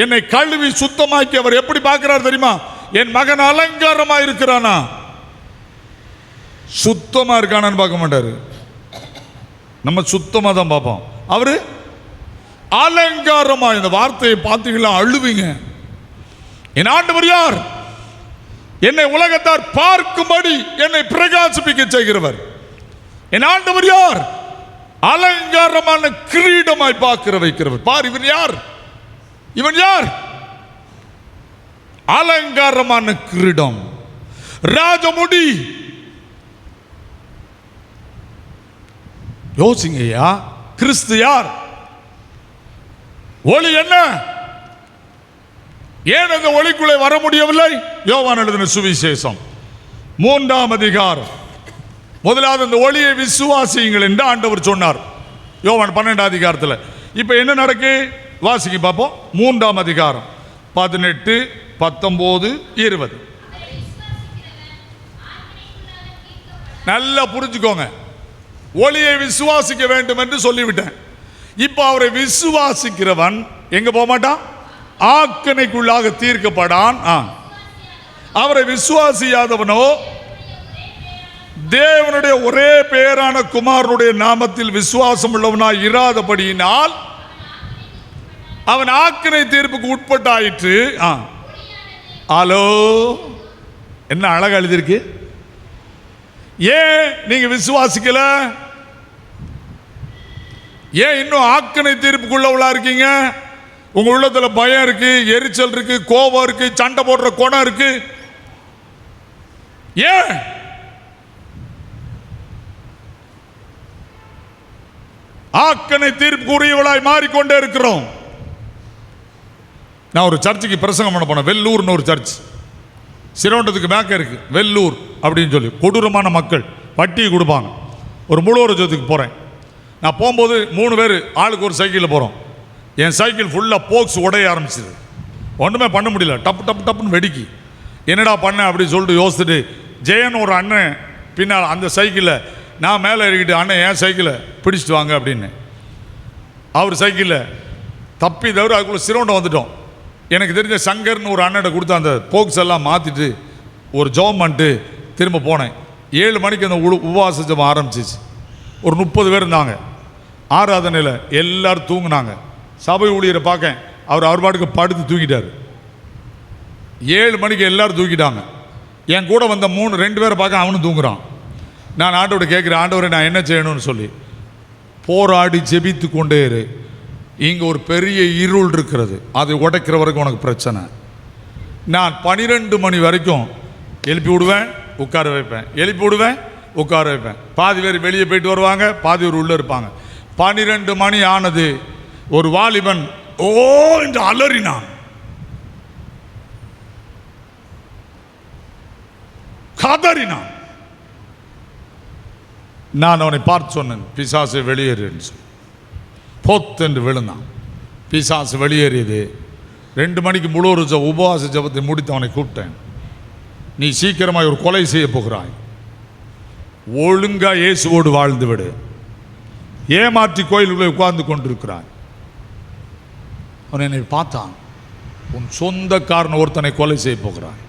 என்னை கழுவி சுத்தமாக்கி அவர் எப்படி பார்க்கிறார் தெரியுமா? என் மகன் அலங்காரமா இருக்கிறானா? சுத்தமா இருக்கானான்னு பார்க்க மாட்டாரு. நம்ம சுத்தமா தான் பார்ப்போம். அவரு அலங்காரமா. இந்த வார்த்தையை பார்த்தீங்களா அழுவீங்க. என் ஆண்டவர் யார்? என்னை உலகத்தார் பார்க்கும்படி என்னை பிரகாசிப்பிக்க செய்கிறவர். என் ஆண்டவர் யார்? அலங்காரமான கிரீடமாய் பார்க்கிற வைக்கிறவர். பார், இவன் யார்? இவன் யார்? அலங்காரமான கிரீடம், ராஜமுடி. யோசிங்கய்யா, கிறிஸ்து யார்? ஒளி என்ன? ஏன் அந்த ஒளிக்குள்ளே வர முடியவில்லை? யோவான் எழுதின சுவிசேஷம் 3ஆம் அதிகாரம். முதலாவது அந்த ஒளியை விசுவாசியுங்கள் என்று ஆண்டவர் சொன்னார், யோவான் 12ஆம் அதிகாரத்தில். இப்போ என்ன நடக்கு? வாசிக்க பார்ப்போம். 3ஆம் அதிகாரம் 18, 19, 20. நல்லா புரிஞ்சுக்கோங்க. ஒளியை விசுவாசிக்க வேண்டும் என்று சொல்லிவிட்டேன். இப்போ அவரை விசுவாசிக்கிறவன் எங்க போக மாட்டான்? ஆக்கணைக்குள்ளாக தீர்க்கப்படான். அவரை விசுவாசியாதவனோ தேவனுடைய ஒரே பேரான குமாரனுடைய நாமத்தில் விசுவாசம் உள்ளவனாய் இராதபடியினால் அவன் ஆக்கணை தீர்ப்புக்கு உட்பட்டாயிற்று. ஹலோ, என்ன அழகா எழுதியிருக்கு. ஏன் நீங்க விசுவாசிக்கல? ஏன் இன்னும் ஆக்கணை தீர்ப்புக்குள்ளவளா இருக்கீங்க? உங்க உள்ளத்துல பயம் இருக்கு, எரிச்சல் இருக்கு, கோபம் இருக்கு, சண்டை போடுற குணம் இருக்கு. ஏன்? ஆக்கணை தீர்ப்புக்குரியவளாய் மாறிக்கொண்டே இருக்கிறோம். நான் ஒரு சர்ச்சுக்கு பிரசங்கம் பண்ண போனேன். வெள்ளூர்னு ஒரு சர்ச், சிரோண்டத்துக்கு மேக்க இருக்கு. வெள்ளூர் அப்படின்னு சொல்லி கொடூரமான மக்கள், வட்டி கொடுப்பாங்க. ஒரு முழு ஜோத்துக்கு போகிறேன். நான் போகும்போது 3 பேர் ஆளுக்கு ஒரு சைக்கிளில் போகிறோம். என் சைக்கிள் ஃபுல்லாக போக்ஸ் உடைய ஆரம்பிச்சிது. ஒன்றுமே பண்ண முடியல. டப்பு டப்பு டப்புன்னு வெடிக்கி. என்னடா பண்ண அப்படின்னு சொல்லிட்டு யோசிச்சுட்டு ஜெயன் ஒரு அண்ணன் பின்னால் அந்த சைக்கிளை நான் மேலே ஏறிக்கிட்டு, அண்ணன் என் சைக்கிளை பிடிச்சிட்டு வாங்க அப்படின்னு. அவர் சைக்கிளில் தப்பி தவிர அதுக்குள்ளே சிரோண்டை வந்துட்டோம். எனக்கு தெரிஞ்ச சங்கர்னு ஒரு அண்ணன் கொடுத்து அந்த போக்ஸ் எல்லாம் மாற்றிட்டு ஒரு ஜோம் பண்ணிட்டு திரும்ப போனேன். 7 மணிக்கு அந்த உபவாச ஜெபம் ஆரம்பிச்சிச்சு. ஒரு 30 பேர் இருந்தாங்க. ஆராதனையில் எல்லாரும் தூங்கினாங்க. சபை ஊழியரை பார்க்க அவர் பாட்டுக்கு படுத்து தூங்கிட்டார். 7 மணிக்கு எல்லாரும் தூக்கிட்டாங்க. என் கூட வந்த 2 பேரை பார்க்க அவனும் தூங்குறான். நான் ஆண்டவரை கேட்குறேன், ஆண்டவரை நான் என்ன செய்யணும்னு சொல்லி. போராடி ஜெபித்து கொண்டே இரு. இங்கே ஒரு பெரிய இருள் இருக்கிறது, அதை உடைக்கிற வரைக்கும் உனக்கு பிரச்சனை. நான் 12 மணி வரைக்கும் எழுப்பி விடுவேன், உட்கார வைப்பேன், எழுப்பி விடுவேன், உட்கார வைப்பேன். பாதி பேர் வெளியே போயிட்டு வருவாங்க, பாதி பேர் உள்ளே இருப்பாங்க. 12 மணி ஆனது. ஒரு வாலிபன் ஓ என்று அலறினான், கதறினான். நான் அவனை பார்த்து சொன்னேன், பிசாசை வெளியேறுன்னு சொல்லி. பொத்தென்று விழுந்தான். பிசாசு வெளியேறியது. 2 மணிக்கு முழு உபவாச ஜபத்தை முடித்து அவனை கூப்பிட்டேன். நீ சீக்கிரமாக ஒரு கொலை செய்ய போகிறாய், ஒழுங்கா இயேசுவோடு வாழ்ந்து விடு. ஏமாற்றி கோயிலுக்குள்ளே உட்கார்ந்து கொண்டிருக்கிறாய். அவன் என்னை பார்த்தான். உன் சொந்தக்காரன் ஒருத்தனை கொலை செய்ய போகிறாய்.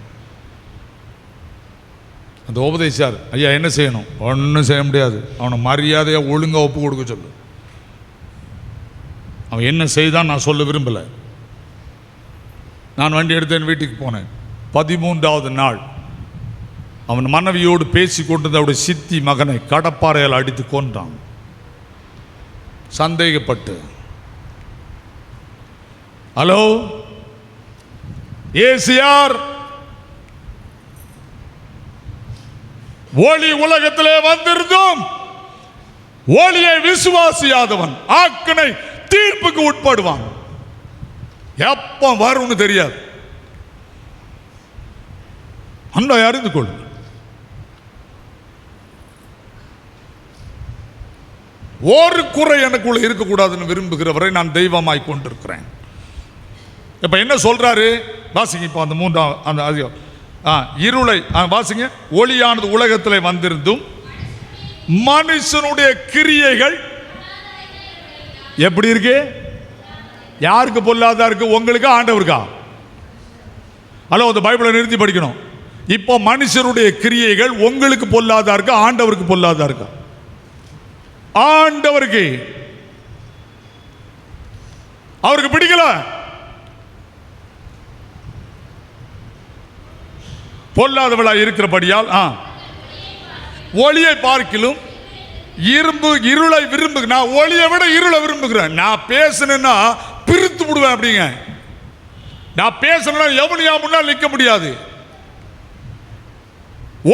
அந்த உபதேசியார், ஐயா என்ன செய்யணும்? ஒன்றும் செய்ய முடியாது, அவனை மரியாதையாக ஒழுங்காக ஒப்பு கொடுக்க சொல்லு. அவன் என்ன செய்தான் நான் சொல்ல விரும்பலை. நான் வண்டி எடுத்து என் வீட்டுக்கு போனேன். 13வது நாள் அவன் மனைவியோடு பேசி கொண்டிருந்த அவருடைய சித்தி மகனை கடப்பாறையால் அடித்து கொன்றான். சந்தேகப்பட்டு. ஹலோ, இயேசு யார்? ஒளி உலகத்திலே வந்திருந்தும் ஒளியை விசுவாசியாதவன் ஆக்கணை தீர்ப்புக்கு உட்படுவான். எப்ப வரும்னு தெரியாது. அன்னை அறிந்து கொள். ஒரு குறை எனக்குள்ள இருக்கக்கூடாதுன்னு விரும்புகிறவரை நான் தெய்வமாய் கொண்டிருக்கிறேன். இப்ப என்ன சொல்றாரு வாசிங்க. இப்போ அந்த 3ஆம் அந்த இருளை வாசிங்க. ஒளியானது உலகத்தில் வந்திருந்தும் மனுஷனுடைய கிரியைகள் எப்படி இருக்கு? யாருக்கு பொல்லாதா இருக்கு? உங்களுக்கு, ஆண்டவருக்கா? ஹலோ, அந்த பைபிளை நிறுத்தி படிக்கணும். இப்போ மனுஷருடைய கிரியைகள் உங்களுக்கு பொல்லாதா இருக்கா, ஆண்டவருக்கு பொல்லாதா இருக்கா? ஆண்டவருக்கு. அவருக்கு பிடிக்கல. பொல்லாதவளா இருக்கிறபடியால் ஒளியை பார்க்கிலும் இருளை விரும்பு. நான் ஒளியை விட இருளை விரும்புகிறேன். நான் பேசணும்னா பிரித்து விடுவேன். அப்படிங்க, நான் பேசணும்னா எவனையா முன்னால் நிற்க முடியாது.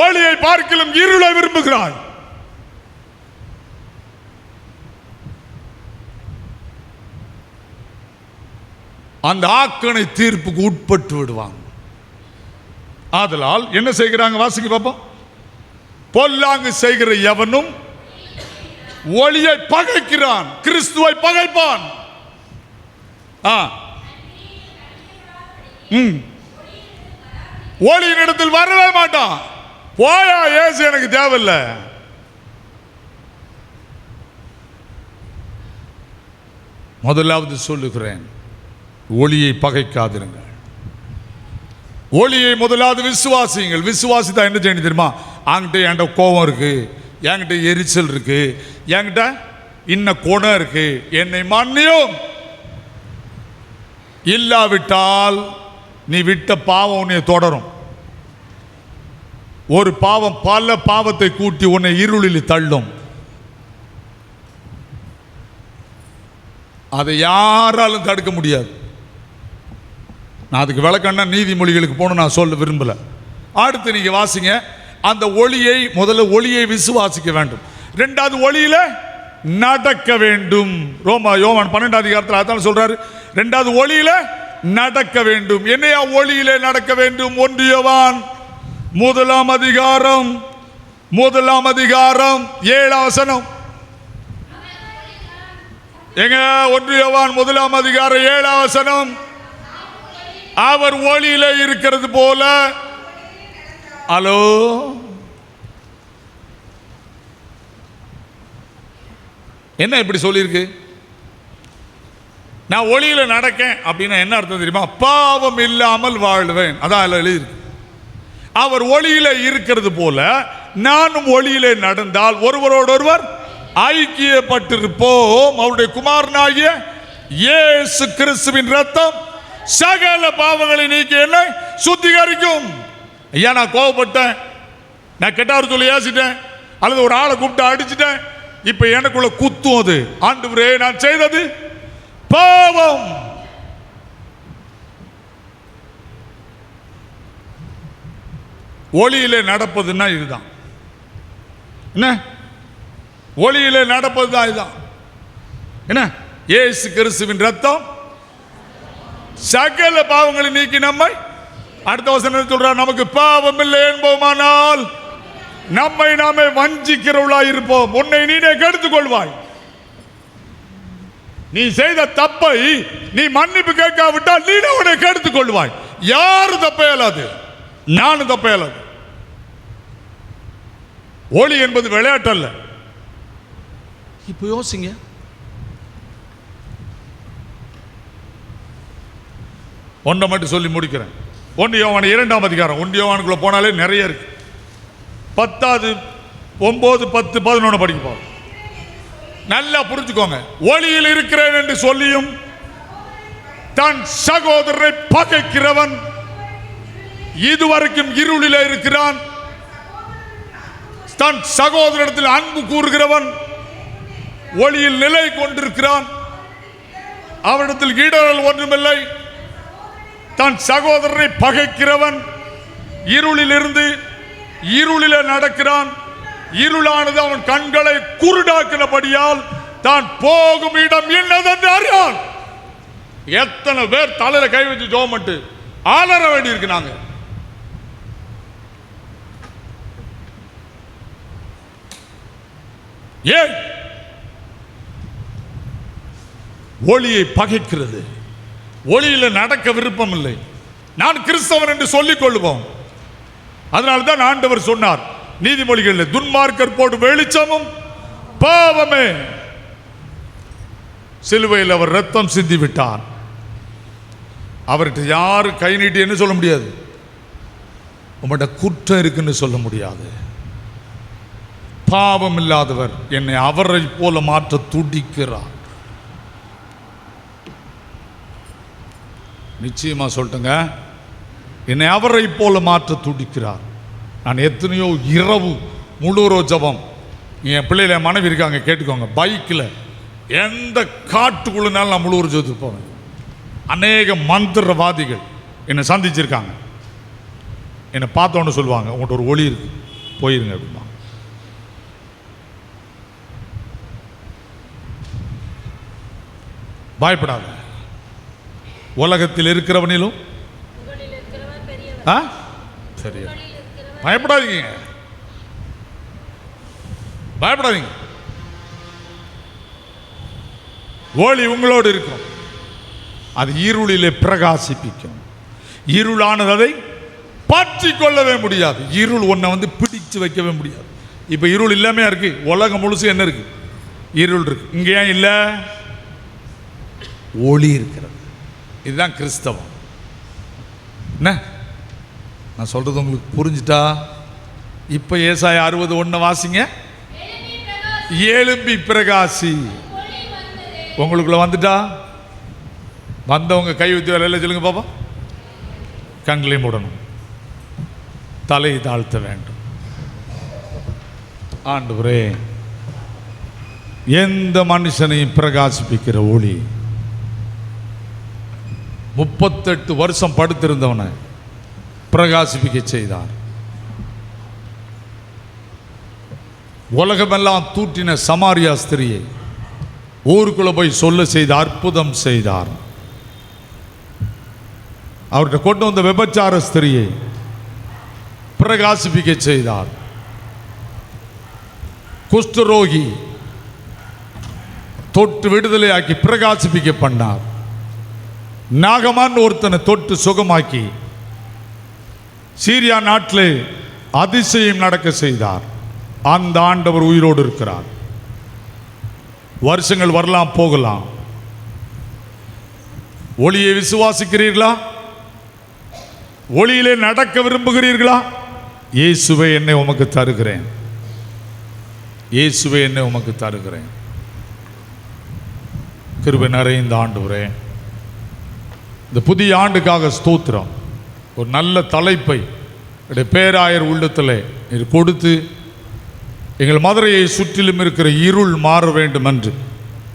ஒளியை பார்க்கிலும் இருளை விரும்புகிறாய். அந்த ஆக்கணை தீர்ப்புக்கு உட்பட்டு விடுவாங்க. ஆதலால் என்ன செய்கிறாங்க? வாசிக்க பார்ப்போம். பொல்லாங்கு செய்கிற எவனும் ஒளியை பகைக்கிறான், கிறிஸ்துவை பகைப்பான். ஒளியின் இடத்தில் வரவே மாட்டான். போயா, ஏசு எனக்கு தேவையில்லை. முதலாவது சொல்லுகிறேன், ஒளியை பகைக்காதிருங்கள். ஒளியை முதலாவது விசுவாசியுங்கள். விசுவாசித்தா என்ன செய்யணும் தெரியுமா? அங்கிட்ட என்கிட்ட கோபம் இருக்கு, என்கிட்ட எரிச்சல் இருக்கு, என்கிட்ட இன்ன குணம் இருக்கு, என்னை மன்னியும். இல்லாவிட்டால் நீ விட்ட பாவம் உன்னை தொடரும். ஒரு பாவம் பல பாவத்தை கூட்டி உன்னை இருளில் தள்ளும். அதை யாராலும் தடுக்க முடியாது. நான் அதுக்கு விளக்கண்ணா நீதிமொழிகளுக்கு போகணும், நான் சொல்ல விரும்பல. அடுத்து நீங்க வாசிங்க. அந்த ஒளியை முதல்ல ஒளியை விசுவாசிக்க வேண்டும். ரெண்டாவது ஒளியில நடக்க வேண்டும். யோவான் 12 அதிகாரத்தில் அதான் சொல்றாரு. ரெண்டாவது ஒளியில நடக்க வேண்டும். என்னையா ஒளியில நடக்க வேண்டும்? 1 யோவான் 1 அதிகாரம் 7 வசனம். எங்க 1 யோவான் 1 அதிகாரம் 7 வசனம். அவர் ஒளியில இருக்கிறது போல. ஹலோ, என்ன இப்படி சொல்லியிருக்கு? நான் ஒளியில நடக்கேன் அப்படின்னா என்ன அர்த்தம் தெரியுமா? பாவம் இல்லாமல் வாழ்வேன். அதான் எழுதியிருக்கு. அவர் ஒளியில இருக்கிறது போல நானும் ஒளியிலே நடந்தால் ஒருவரோடொருவர் ஐக்கியப்பட்டிருப்போம். அவருடைய குமாரனாகிய இயேசு கிறிஸ்துவின் ரத்தம் சகல பாவங்களை நீக்கி என்னை சுத்திகரிக்கும். ஐயா, நான் கோபப்பட்டேன், நான் கெட்டார் சொல்லி ஏசிட்டேன், அல்லது ஒரு ஆளை கூப்பிட்டு அடிச்சிட்டேன், இப்ப எனக்குள்ள குத்தும். அது ஆண்டவரே, நான் செய்தது பாவம். ஒளியிலே நடப்பதுன்னா இதுதான். என்ன ஒளியிலே நடப்பதுதான் இதுதான். என்ன? இயேசு கிறிஸ்துவின் ரத்தம் சகல பாவங்களை நீக்கி நம்மை, அடுத்த வசனம் சொல்றார், நமக்கு பாவம் இல்லை என்போமானால் நம்மை நாமே வஞ்சிக்கிறவளாய் இருப்போம். உன்னை நீனே கெடுத்துக் கொள்வாய். நீ செய்த தப்பை நீ மன்னிப்பு கேட்காவிட்டால் நீ உன்னை கெடுத்துக் கொள்வாய். யாரு தப்ப இயலாது, நானும் தப்ப இயலாது. ஒளி என்பது விளையாட்டு அல்ல. இப்ப யோசிங்க, ஒன்றை மட்டும் சொல்லி முடிக்கிறேன். 1 யோவான் 2 அதிகாரம். 1 யோவானுக்குள்ள போனாலே நிறைய இருக்கு. 10, 9, 10, 11 படிக்க நல்லா புரிஞ்சுக்கோங்க. ஒளியில் இருக்கிறேன் என்று சொல்லியும் தன் சகோதரரை பகைக்கிறவன் இதுவரைக்கும் இருளில் இருக்கிறான். தன் சகோதரத்தில் அன்பு கூறுகிறவன் ஒளியில் நிலை கொண்டிருக்கிறான். அவரிடத்தில் இடரல் ஒன்றுமில்லை. தன் சகோதரரை பகைக்கிறவன் இருளில் இருந்து இருளில நடக்கிறான். இருளானது அவன் கண்களை குருடாக்கினபடியால் தான் போகும் இடம் என்னதென்று அறியான். எத்தனை பேர் தலையில கை வச்சு ஜோமட்டு ஆளற வேண்டி இருக்கு. நாங்க ஏன் ஒளியை பகைக்கிறது? ஒளியில நடக்க விருப்பம் இல்லை. நான் கிறிஸ்தவன் என்று சொல்லிக் கொள்வோம். அதனால்தான் ஆண்டவர் சொன்னார் நீதிமொழிகளில், துன்மார்க்கர் போடு வெளிச்சமும் பாவமே. சிலுவையில் அவர் ரத்தம் சிந்தி விட்டார். அவர்கிட்ட யாரு கை நீட்டி என்ன சொல்ல முடியாது. உங்கள்கிட்ட குற்றம் இருக்குன்னு சொல்ல முடியாது. பாவம் இல்லாதவர் என்னை அவரை போல மாற்ற துடிக்கிறார். நிச்சயமா சொல்லிட்டுங்க, என்னை அவரை போல மாற்ற துடிக்கிறார். நான் எத்தனையோ இரவு முழு ஜபம், என் பிள்ளையில என் மனைவி இருக்காங்க கேட்டுக்கோங்க, பைக்கில் எந்த காட்டுக்குள்ளனாலும் நான் முழு ஜபத்துக்கு போவேன். அநேக மந்திரவாதிகள் என்னை சந்திச்சிருக்காங்க. என்னை பார்த்தோன்னு சொல்லுவாங்க, உங்கள்கிட்ட ஒரு ஒளி இருக்கு, போயிருங்க அப்படிமா. பயப்படாத, உலகத்தில் இருக்கிறவனிலும் சரி, பயப்படாதீங்க, பயப்படாதீங்க. ஒளி உங்களோடு இருக்கும், அது இருளிலே பிரகாசிப்பிக்கும். இருளானது அதை பற்றி கொள்ளவே முடியாது. இருள் ஒன்றை பிடிச்சு வைக்கவே முடியாது. இப்போ இருள் இல்லாமே இருக்கு, உலகம் முழுசு என்ன இருக்கு? இருள் இருக்கு. இங்கே ஏன் இல்லை? ஒளி இருக்கிறது. இதுதான் கிறிஸ்தவம். என்ன நான் சொல்றது உங்களுக்கு புரிஞ்சுட்டா? இப்போ ஏசாயா 60:1 வாசிங்க. எழும்பி பிரகாசி. உங்களுக்குள்ள வந்துட்டா? வந்தவங்க கை ஊற்றி வேலையில் சொல்லுங்க பாப்பா. கண்களை மூடணும், தலையை தாழ்த்த வேண்டும். ஆண்டவரே, எந்த மனுஷனையும் பிரகாசிப்பிக்கிற ஒளி 38 வருஷம் படுத்திருந்தவனை பிரகாசிப்பிக்க செய்தார். உலகமெல்லாம் தூற்றின சமாரியா ஸ்திரியை ஊருக்குள்ள போய் சொல்ல செய்த அற்புதம் செய்தார். அவர்கிட்ட கொண்டு வந்த விபச்சார ஸ்திரியை பிரகாசிப்பிக்க செய்தார். குஷ்டரோகி தொட்டு விடுதலையாக்கி பிரகாசிப்பிக்க பண்ணார். நாகமான் ஒருத்தனை தொட்டு சுகமாக்கி சீரியா நாட்டிலே அதிசயம் நடக்க செய்தார். அந்த ஆண்டவர் உயிரோடு இருக்கிறார். வருஷங்கள் வரலாம் போகலாம். ஒளியை விசுவாசிக்கிறீர்களா? ஒளியிலே நடக்க விரும்புகிறீர்களா? இயேசுவே என்னை உமக்கு தருகிறேன், இயேசுவே என்னை உமக்கு தருகிறேன். கிருபை நிறைந்த ஆண்டவரே, இந்த புதிய ஆண்டுக்காக ஸ்தோத்திரம். ஒரு நல்ல தலைப்பை பேராயர் உள்ளத்தில் நீர் கொடுத்து எங்கள் மதுரையை சுற்றிலும் இருக்கிற இருள் மாற வேண்டும் என்று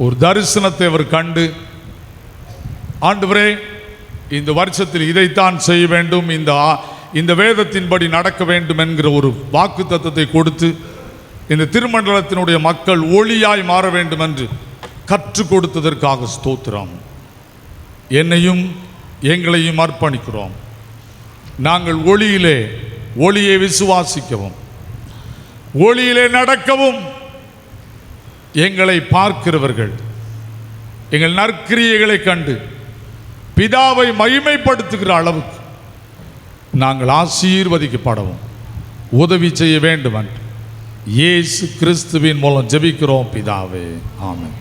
ஒரு தரிசனத்தை அவர் கண்டு, ஆண்டவரே இந்த வருஷத்தில் இதைத்தான் செய்ய வேண்டும், இந்த வேதத்தின்படி நடக்க வேண்டும் என்கிற ஒரு வாக்கு தத்தத்தை கொடுத்து இந்த திருமண்டலத்தினுடைய மக்கள் ஒளியாய் மாற வேண்டும் என்று கற்றுக் கொடுத்ததற்காக ஸ்தோத்திரம். என்னையும் எங்களையும் அர்ப்பணிக்கிறோம். நாங்கள் ஒளியை விசுவாசிக்கவும் ஒளியிலே நடக்கவும் எங்களை பார்க்கிறவர்கள் எங்கள் நற்கிரியைகளை கண்டு பிதாவை மகிமைப்படுத்துகிற அளவுக்கு நாங்கள் ஆசீர்வதிக்கப்படவும் உதவி செய்ய வேண்டும் என்று இயேசு கிறிஸ்துவின் மூலம் ஜெபிக்கிறோம் பிதாவே, ஆமென்.